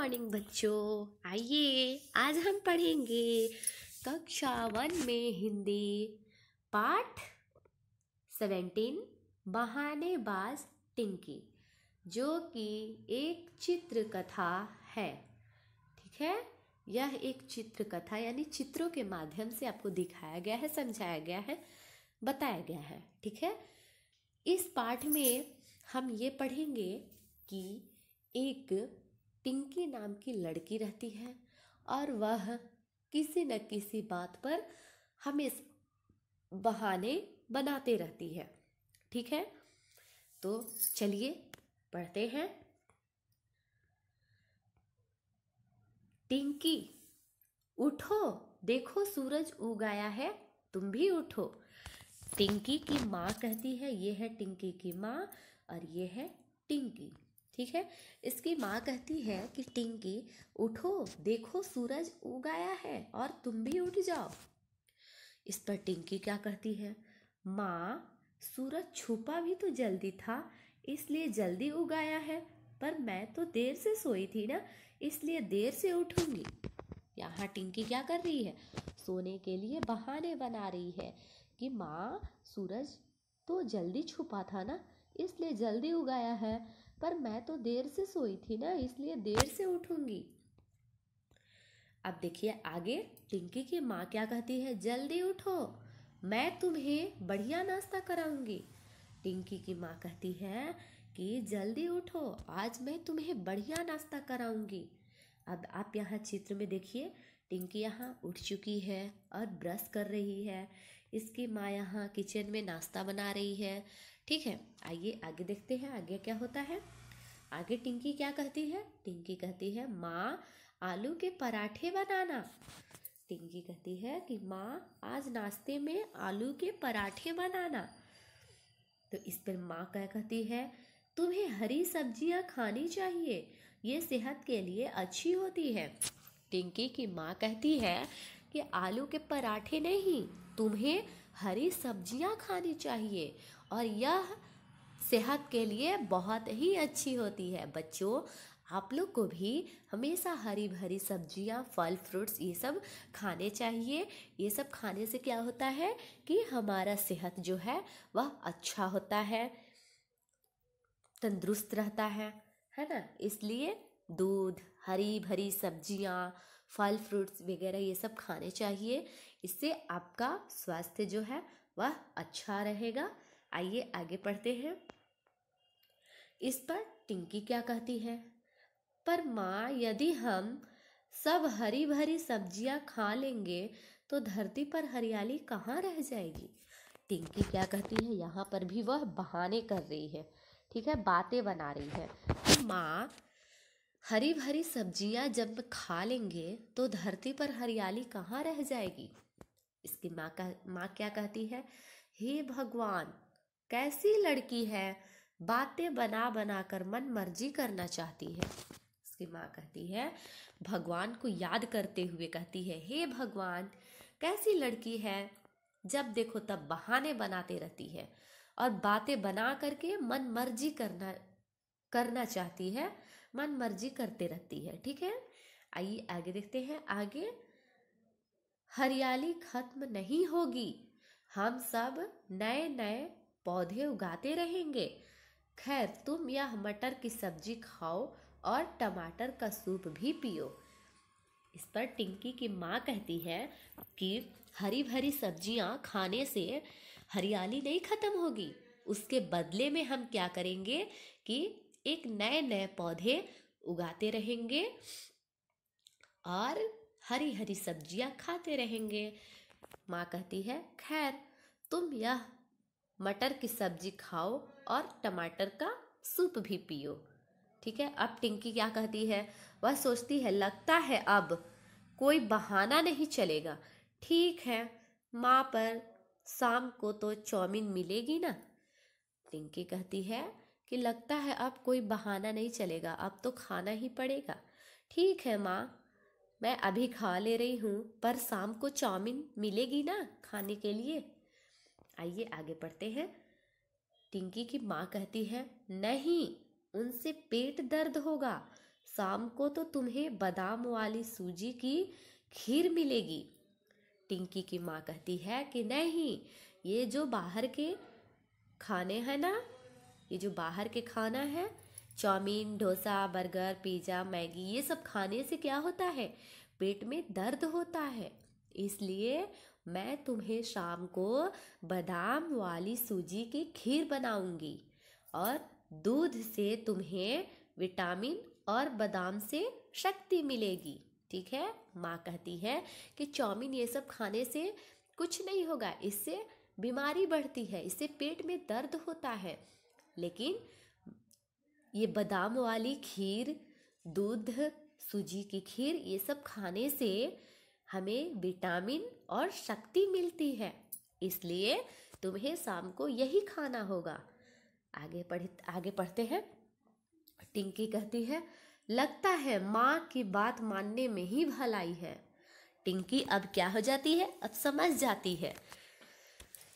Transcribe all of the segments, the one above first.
Morning बच्चों। आइए आज हम पढ़ेंगे कक्षा 1 में हिंदी पाठ 17 बहानेबाज टिंकी, जो कि एक चित्र कथा है। ठीक है, यह एक चित्र कथा यानी चित्रों के माध्यम से आपको दिखाया गया है, समझाया गया है, बताया गया है। ठीक है, इस पाठ में हम ये पढ़ेंगे कि एक टिंकी नाम की लड़की रहती है और वह किसी न किसी बात पर हमेशा बहाने बनाते रहती है। ठीक है, तो चलिए पढ़ते हैं। टिंकी उठो, देखो सूरज उग आया है, तुम भी उठो। टिंकी की माँ कहती है, ये है टिंकी की माँ और ये है टिंकी। ठीक है, इसकी माँ कहती है कि टिंकी उठो, देखो सूरज उग आया है और तुम भी उठ जाओ। इस पर टिंकी क्या कहती है, माँ सूरज छुपा भी तो जल्दी था, इसलिए जल्दी उग आया है, पर मैं तो देर से सोई थी ना, इसलिए देर से उठूंगी। यहाँ टिंकी क्या कर रही है, सोने के लिए बहाने बना रही है कि माँ सूरज तो जल्दी छुपा था ना, इसलिए जल्दी उगाया है, पर मैं तो देर से सोई थी ना, इसलिए देर से उठूंगी। अब देखिए आगे टिंकी की माँ क्या कहती है, जल्दी उठो, मैं तुम्हें बढ़िया नाश्ता कराऊंगी। टिंकी की माँ कहती है कि जल्दी उठो, आज मैं तुम्हें बढ़िया नाश्ता कराऊंगी। अब आप यहाँ चित्र में देखिए, टिंकी यहाँ उठ चुकी है और ब्रश कर रही है। इसकी माँ यहाँ किचन में नाश्ता बना रही है। ठीक है, आइए आगे देखते हैं आगे क्या होता है। आगे टिंकी क्या कहती है, टिंकी कहती है, माँ आलू के पराठे बनाना। टिंकी कहती है कि माँ आज नाश्ते में आलू के पराठे बनाना। तो इस पर माँ क्या कहती है, तुम्हें हरी सब्जियाँ खानी चाहिए, ये सेहत के लिए अच्छी होती है। टिंकी की माँ कहती है कि आलू के पराठे नहीं, तुम्हें हरी सब्जियाँ खानी चाहिए और यह सेहत के लिए बहुत ही अच्छी होती है। बच्चों, आप लोग को भी हमेशा हरी भरी सब्जियां, फल, फ्रूट्स ये सब खाने चाहिए। ये सब खाने से क्या होता है कि हमारा सेहत जो है वह अच्छा होता है, तंदुरुस्त रहता है ना। इसलिए दूध, हरी भरी सब्जियां, फल, फ्रूट्स वगैरह ये सब खाने चाहिए। इससे आपका स्वास्थ्य जो है वह अच्छा रहेगा। आइए आगे पढ़ते हैं। इस पर टिंकी क्या कहती है, पर माँ यदि हम सब हरी भरी सब्जियां खा लेंगे तो धरती पर हरियाली कहाँ रह जाएगी। टिंकी क्या कहती है, यहाँ पर भी वह बहाने कर रही है। ठीक है, बातें बना रही है कि माँ हरी भरी सब्जियां जब खा लेंगे तो धरती पर हरियाली कहाँ रह जाएगी। इसकी माँ क्या कहती है, हे भगवान कैसी लड़की है, बातें बना बना कर मन मर्जी करना चाहती है। इसकी माँ कहती है, भगवान को याद करते हुए कहती है, हे भगवान कैसी लड़की है, जब देखो तब बहाने बनाते रहती है और बातें बना करके मन मर्जी करना चाहती है, मन मर्जी करते रहती है। ठीक है, आइए आगे देखते हैं। आगे, हरियाली खत्म नहीं होगी, हम सब नए नए पौधे उगाते रहेंगे। खैर तुम यह मटर की सब्जी खाओ और टमाटर का सूप भी पियो। इस पर टिंकी की माँ कहती है कि हरी भरी सब्जियां खाने से हरियाली नहीं खत्म होगी, उसके बदले में हम क्या करेंगे कि एक नए नए पौधे उगाते रहेंगे और हरी हरी सब्जियां खाते रहेंगे। माँ कहती है, खैर तुम यह मटर की सब्जी खाओ और टमाटर का सूप भी पियो। ठीक है, अब टिंकी क्या कहती है, वह सोचती है, लगता है अब कोई बहाना नहीं चलेगा। ठीक है माँ, पर शाम को तो चाउमीन मिलेगी ना। टिंकी कहती है कि लगता है अब कोई बहाना नहीं चलेगा, अब तो खाना ही पड़ेगा। ठीक है माँ, मैं अभी खा ले रही हूँ, पर शाम को चाउमीन मिलेगी ना खाने के लिए। आइए आगे पढ़ते हैं। टिंकी की माँ कहती है, नहीं, उनसे पेट दर्द होगा, शाम को तो तुम्हें बादाम वाली सूजी की खीर मिलेगी। टिंकी की माँ कहती है कि नहीं, ये जो बाहर के खाने हैं ना, ये जो बाहर के खाना है, chowmein, dosa, burger, pizza, Maggi, ये सब खाने से क्या होता है, पेट में दर्द होता है। इसलिए मैं तुम्हें शाम को बादाम वाली सूजी की खीर बनाऊंगी और दूध से तुम्हें विटामिन और बादाम से शक्ति मिलेगी। ठीक है। माँ कहती है कि चाउमीन ये सब खाने से कुछ नहीं होगा, इससे बीमारी बढ़ती है, इससे पेट में दर्द होता है। लेकिन ये बादाम वाली खीर, दूध, सूजी की खीर, ये सब खाने से हमें विटामिन और शक्ति मिलती है। इसलिए तुम्हें शाम को यही खाना होगा। आगे पढ़ते हैं। टिंकी कहती है, लगता है माँ की बात मानने में ही भलाई है। टिंकी अब क्या हो जाती है, अब समझ जाती है,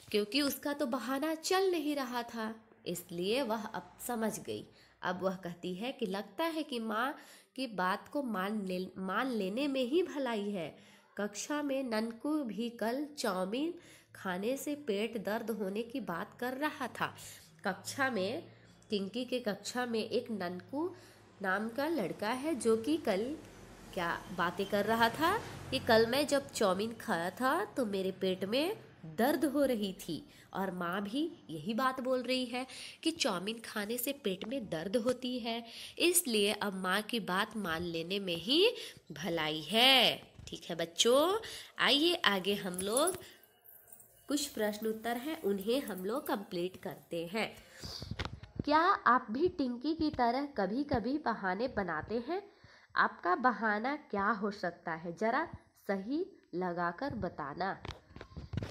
क्योंकि उसका तो बहाना चल नहीं रहा था, इसलिए वह अब समझ गई। अब वह कहती है कि लगता है कि माँ की बात को मान लेने में ही भलाई है। कक्षा में ननकू भी कल चाउमीन खाने से पेट दर्द होने की बात कर रहा था। कक्षा में, टिंकी के कक्षा में एक ननकू नाम का लड़का है जो कि कल क्या बातें कर रहा था कि कल मैं जब चाउमीन खाया था तो मेरे पेट में दर्द हो रही थी। और माँ भी यही बात बोल रही है कि चाउमीन खाने से पेट में दर्द होती है, इसलिए अब माँ की बात मान लेने में ही भलाई है। ठीक है बच्चों, आइए आगे हम लोग कुछ प्रश्न उत्तर हैं, उन्हें हम लोग कंप्लीट करते हैं। क्या आप भी टिंकी की तरह कभी कभी बहाने बनाते हैं? आपका बहाना क्या हो सकता है, जरा सही लगाकर बताना।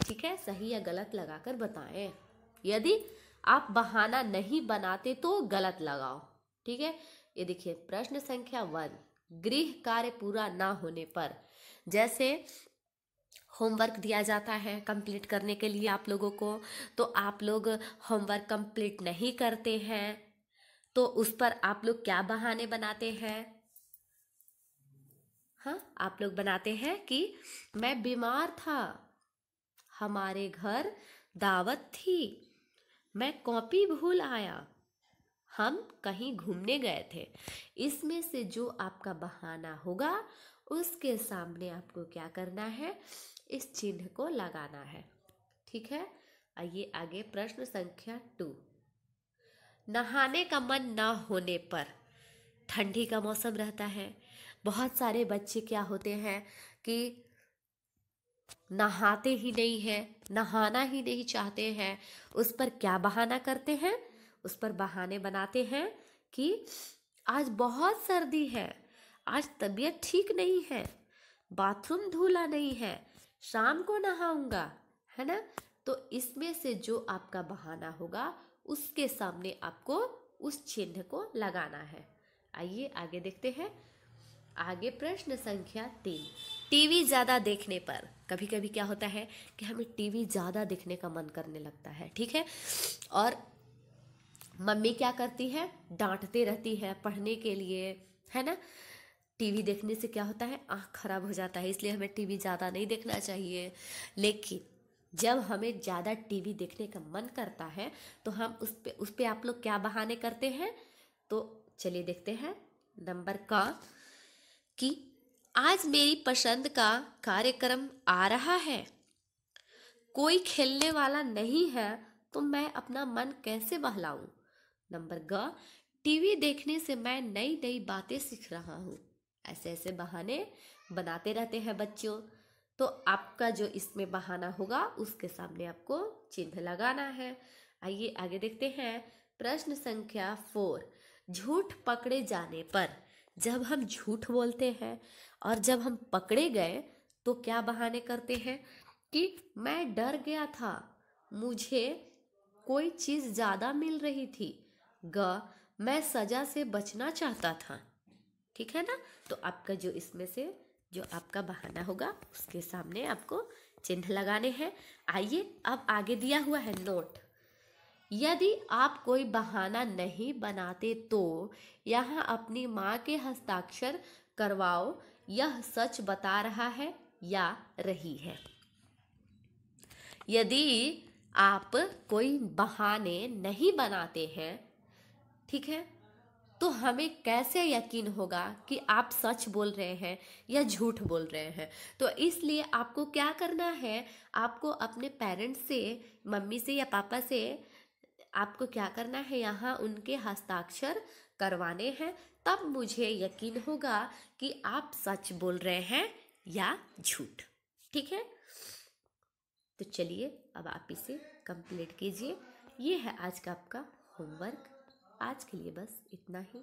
ठीक है, सही या गलत लगाकर बताएं। यदि आप बहाना नहीं बनाते तो गलत लगाओ। ठीक है। ये देखिए प्रश्न संख्या 1, गृह कार्य पूरा ना होने पर, जैसे होमवर्क दिया जाता है कंप्लीट करने के लिए आप लोगों को, तो आप लोग होमवर्क कंप्लीट नहीं करते हैं, तो उस पर आप लोग क्या बहाने बनाते हैं? हाँ, आप लोग बनाते हैं कि मैं बीमार था, हमारे घर दावत थी, मैं कॉपी भूल आया, हम कहीं घूमने गए थे। इसमें से जो आपका बहाना होगा उसके सामने आपको क्या करना है, इस चिन्ह को लगाना है। ठीक है। आइए आगे प्रश्न संख्या 2, नहाने का मन ना होने पर, ठंडी का मौसम रहता है, बहुत सारे बच्चे क्या होते हैं कि नहाते ही नहीं है, नहाना ही नहीं चाहते हैं। उस पर क्या बहाना करते हैं, उस पर बहाने बनाते हैं कि आज बहुत सर्दी है, आज तबीयत ठीक नहीं है, बाथरूम धुला नहीं है, शाम को नहाऊंगा, है ना। तो इसमें से जो आपका बहाना होगा उसके सामने आपको उस चिन्ह को लगाना है। आइए आगे देखते हैं। आगे प्रश्न संख्या 3, टीवी ज़्यादा देखने पर, कभी कभी क्या होता है कि हमें टीवी ज़्यादा देखने का मन करने लगता है। ठीक है। और मम्मी क्या करती है, डांटते रहती है पढ़ने के लिए, है ना। टीवी देखने से क्या होता है, आँख खराब हो जाता है, इसलिए हमें टीवी ज़्यादा नहीं देखना चाहिए। लेकिन जब हमें ज़्यादा टीवी देखने का मन करता है तो हम उस पे आप लोग क्या बहाने करते हैं, तो चलिए देखते हैं। नंबर का कि आज मेरी पसंद का कार्यक्रम आ रहा है, कोई खेलने वाला नहीं है, तो मैं अपना मन कैसे बहलाऊं। नंबर ग, टीवी देखने से मैं नई नई बातें सीख रहा हूँ। ऐसे ऐसे बहाने बनाते रहते हैं बच्चों। तो आपका जो इसमें बहाना होगा उसके सामने आपको चिन्ह लगाना है। आइए आगे देखते हैं। प्रश्न संख्या 4, झूठ पकड़े जाने पर, जब हम झूठ बोलते हैं और जब हम पकड़े गए तो क्या बहाने करते हैं कि मैं डर गया था, मुझे कोई चीज़ ज़्यादा मिल रही थी, ग, मैं सजा से बचना चाहता था। ठीक है ना। तो आपका जो इसमें से जो आपका बहाना होगा उसके सामने आपको चिन्ह लगाने हैं। आइए अब आगे दिया हुआ है नोट, यदि आप कोई बहाना नहीं बनाते तो यहाँ अपनी माँ के हस्ताक्षर करवाओ, यह सच बता रहा है या रही है। यदि आप कोई बहाने नहीं बनाते हैं, ठीक है, तो हमें कैसे यकीन होगा कि आप सच बोल रहे हैं या झूठ बोल रहे हैं। तो इसलिए आपको क्या करना है, आपको अपने पेरेंट्स से, मम्मी से या पापा से आपको क्या करना है, यहाँ उनके हस्ताक्षर करवाने हैं, तब मुझे यकीन होगा कि आप सच बोल रहे हैं या झूठ। ठीक है, तो चलिए अब आप इसे कंप्लीट कीजिए। ये है आज का आपका होमवर्क। आज के लिए बस इतना ही।